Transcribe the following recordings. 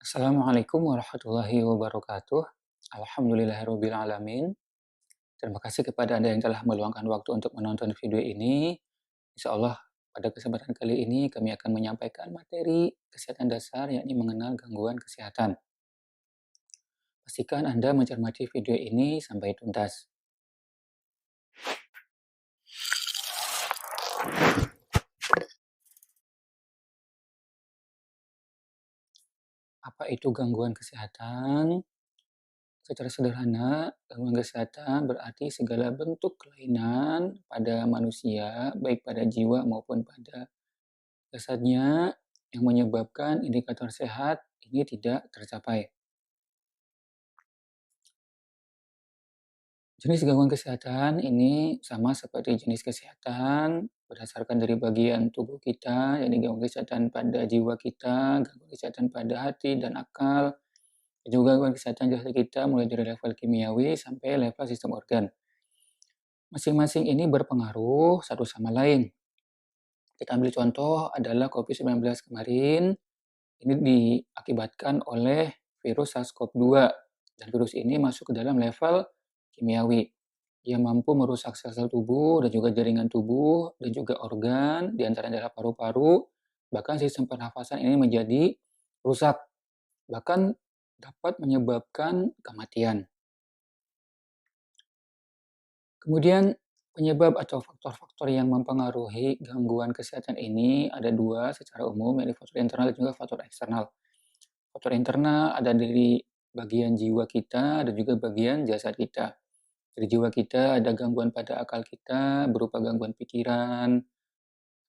Assalamualaikum warahmatullahi wabarakatuh. Alhamdulillahirabbil alamin. Terima kasih kepada Anda yang telah meluangkan waktu untuk menonton video ini. Insya Allah pada kesempatan kali ini kami akan menyampaikan materi kesehatan dasar yakni mengenal gangguan kesehatan. Pastikan Anda mencermati video ini sampai tuntas. Apa itu gangguan kesehatan? Secara sederhana, gangguan kesehatan berarti segala bentuk kelainan pada manusia, baik pada jiwa maupun pada jasadnya, yang menyebabkan indikator sehat ini tidak tercapai. Jenis gangguan kesehatan ini sama seperti jenis kesehatan berdasarkan dari bagian tubuh kita, yakni gangguan kesehatan pada jiwa kita, gangguan kesehatan pada hati dan akal, dan juga gangguan kesehatan jasad kita mulai dari level kimiawi sampai level sistem organ. Masing-masing ini berpengaruh satu sama lain. Kita ambil contoh adalah COVID-19 kemarin, ini diakibatkan oleh virus SARS-CoV-2 dan virus ini masuk ke dalam level kimiawi. Ia mampu merusak sel-sel tubuh dan juga jaringan tubuh dan juga organ di antara adalah paru-paru, bahkan sistem pernafasan ini menjadi rusak, bahkan dapat menyebabkan kematian. Kemudian penyebab atau faktor-faktor yang mempengaruhi gangguan kesehatan ini ada dua secara umum, yaitu faktor internal dan juga faktor eksternal. Faktor internal ada dari bagian jiwa kita dan juga bagian jasad kita. Dari jiwa kita ada gangguan pada akal kita berupa gangguan pikiran,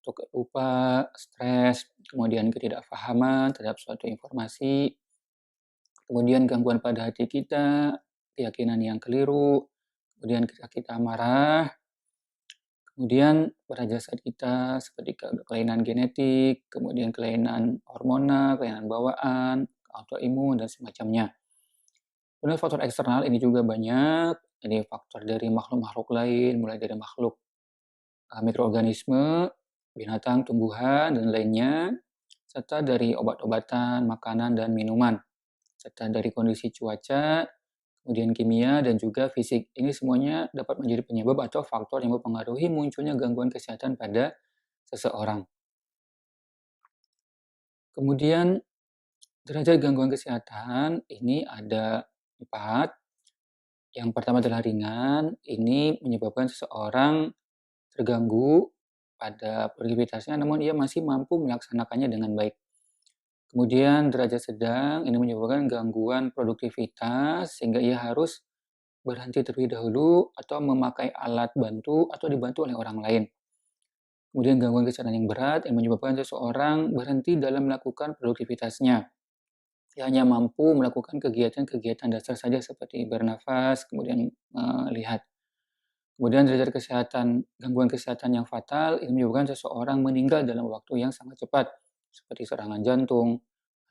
atau lupa, stres, kemudian ketidakfahaman terhadap suatu informasi, kemudian gangguan pada hati kita, keyakinan yang keliru, kemudian ketika kita marah, kemudian pada jasad kita seperti kelainan genetik, kemudian kelainan hormonal, kelainan bawaan, autoimun, dan semacamnya. Kemudian faktor eksternal ini juga banyak, jadi faktor dari makhluk-makhluk lain, mulai dari makhluk mikroorganisme, binatang, tumbuhan, dan lainnya, serta dari obat-obatan, makanan, dan minuman, serta dari kondisi cuaca, kemudian kimia, dan juga fisik. Ini semuanya dapat menjadi penyebab atau faktor yang mempengaruhi munculnya gangguan kesehatan pada seseorang. Kemudian derajat gangguan kesehatan ini ada 4. Yang pertama adalah ringan, ini menyebabkan seseorang terganggu pada produktivitasnya namun ia masih mampu melaksanakannya dengan baik. Kemudian derajat sedang ini menyebabkan gangguan produktivitas sehingga ia harus berhenti terlebih dahulu atau memakai alat bantu atau dibantu oleh orang lain. Kemudian gangguan kesehatan yang berat yang menyebabkan seseorang berhenti dalam melakukan produktivitasnya. Ia hanya mampu melakukan kegiatan-kegiatan dasar saja seperti bernafas, kemudian melihat. Kemudian derajat gangguan kesehatan yang fatal ini menyebabkan seseorang meninggal dalam waktu yang sangat cepat, seperti serangan jantung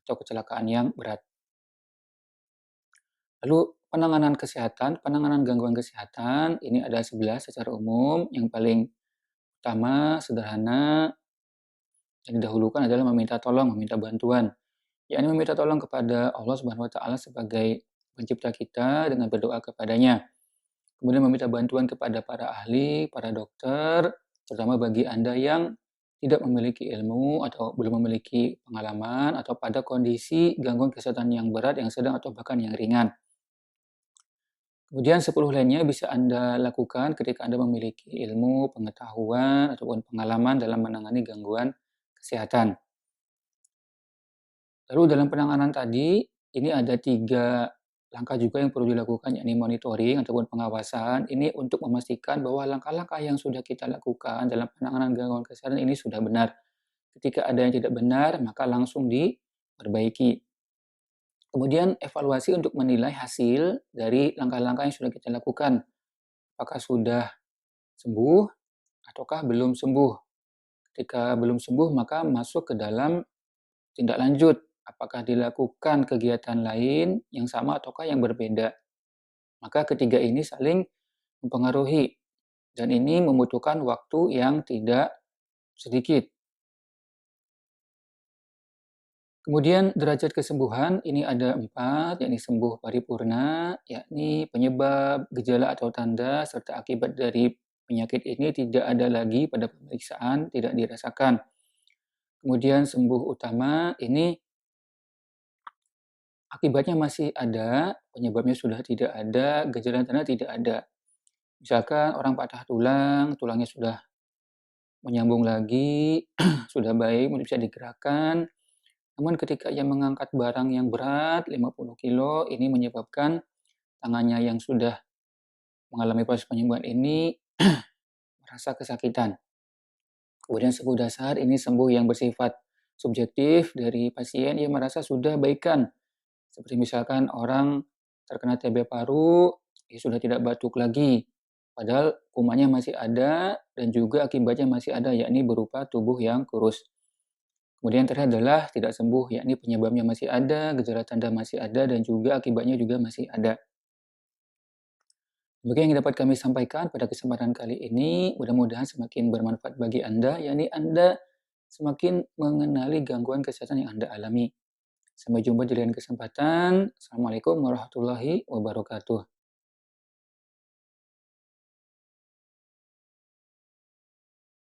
atau kecelakaan yang berat. Lalu penanganan gangguan kesehatan ini ada 11 secara umum. Yang paling utama, sederhana, yang didahulukan adalah meminta tolong, meminta bantuan. Yakni meminta tolong kepada Allah Subhanahu wa taala sebagai pencipta kita dengan berdoa kepadanya. Kemudian meminta bantuan kepada para ahli, para dokter, terutama bagi Anda yang tidak memiliki ilmu atau belum memiliki pengalaman atau pada kondisi gangguan kesehatan yang berat, yang sedang atau bahkan yang ringan. Kemudian 10 lainnya bisa Anda lakukan ketika Anda memiliki ilmu, pengetahuan, ataupun pengalaman dalam menangani gangguan kesehatan. Lalu dalam penanganan tadi, ini ada 3 langkah juga yang perlu dilakukan, yakni monitoring ataupun pengawasan. Ini untuk memastikan bahwa langkah-langkah yang sudah kita lakukan dalam penanganan gangguan kesehatan ini sudah benar. Ketika ada yang tidak benar, maka langsung diperbaiki. Kemudian evaluasi untuk menilai hasil dari langkah-langkah yang sudah kita lakukan. Apakah sudah sembuh ataukah belum sembuh. Ketika belum sembuh, maka masuk ke dalam tindak lanjut. Apakah dilakukan kegiatan lain yang sama ataukah yang berbeda. Maka ketiga ini saling mempengaruhi. Dan ini membutuhkan waktu yang tidak sedikit. Kemudian derajat kesembuhan ini ada 4, yakni sembuh paripurna, yakni penyebab, gejala atau tanda, serta akibat dari penyakit ini tidak ada lagi pada pemeriksaan, tidak dirasakan. Kemudian sembuh utama ini akibatnya masih ada, penyebabnya sudah tidak ada, gejala tanda tidak ada. Misalkan orang patah tulang, tulangnya sudah menyambung lagi, sudah baik, bisa digerakkan. Namun ketika ia mengangkat barang yang berat, 50 kilo, ini menyebabkan tangannya yang sudah mengalami proses penyembuhan ini merasa kesakitan. Kemudian sembuh dasar ini sembuh yang bersifat subjektif dari pasien, ia merasa sudah baikan. Seperti misalkan orang terkena TB paru, ia sudah tidak batuk lagi. Padahal kumannya masih ada dan juga akibatnya masih ada, yakni berupa tubuh yang kurus. Kemudian terakhir adalah tidak sembuh, yakni penyebabnya masih ada, gejala tanda masih ada, dan juga akibatnya juga masih ada. Demikian yang dapat kami sampaikan pada kesempatan kali ini. Mudah-mudahan semakin bermanfaat bagi Anda, yakni Anda semakin mengenali gangguan kesehatan yang Anda alami. Sampai jumpa di lain kesempatan. Assalamualaikum warahmatullahi wabarakatuh.